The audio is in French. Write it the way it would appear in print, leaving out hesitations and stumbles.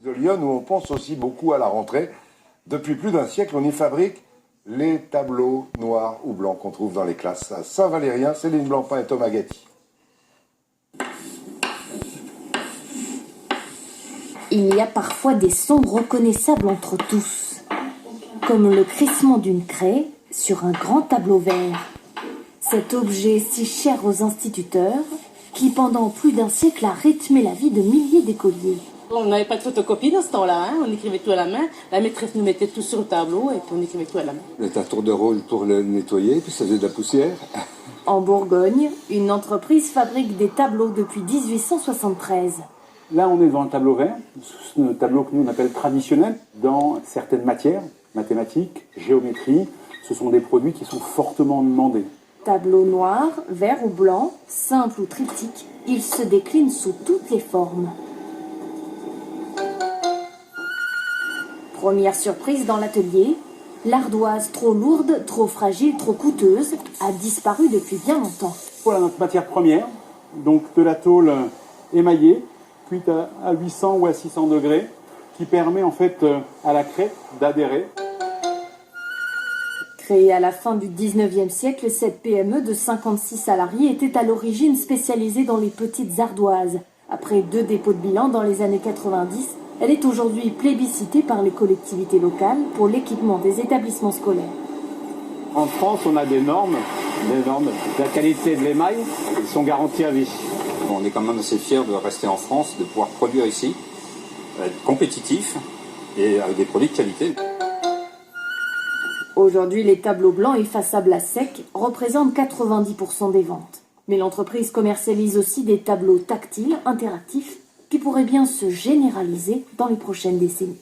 De Lyon, où on pense aussi beaucoup à la rentrée. Depuis plus d'un siècle, on y fabrique les tableaux noirs ou blancs qu'on trouve dans les classes. À Saint-Valérien, Céline Blancpain et Thomas Gatti. Il y a parfois des sons reconnaissables entre tous, comme le crissement d'une craie sur un grand tableau vert. Cet objet si cher aux instituteurs, qui pendant plus d'un siècle a rythmé la vie de milliers d'écoliers. On n'avait pas de photocopie dans ce temps-là, hein. On écrivait tout à la main. La maîtresse nous mettait tout sur le tableau et puis on écrivait tout à la main. On était à tour de rôle pour le nettoyer, puis ça faisait de la poussière. En Bourgogne, une entreprise fabrique des tableaux depuis 1873. Là, on est devant un tableau vert, un tableau que nous on appelle traditionnel. Dans certaines matières, mathématiques, géométrie, ce sont des produits qui sont fortement demandés. Tableau noir, vert ou blanc, simple ou triptyque, il se décline sous toutes les formes. Première surprise dans l'atelier, l'ardoise trop lourde, trop fragile, trop coûteuse a disparu depuis bien longtemps. Voilà notre matière première, donc de la tôle émaillée, cuite à 800 ou à 600 degrés, qui permet en fait à la craie d'adhérer. Créée à la fin du 19e siècle, cette PME de 56 salariés était à l'origine spécialisée dans les petites ardoises. Après 2 dépôts de bilan dans les années 90, elle est aujourd'hui plébiscitée par les collectivités locales pour l'équipement des établissements scolaires. En France, on a des normes. La qualité de l'émail, ils sont garantis à vie. On est quand même assez fiers de rester en France, de pouvoir produire ici, être compétitif et avec des produits de qualité. Aujourd'hui, les tableaux blancs effaçables à sec représentent 90% des ventes. Mais l'entreprise commercialise aussi des tableaux tactiles, interactifs, qui pourraient bien se généraliser dans les prochaines décennies.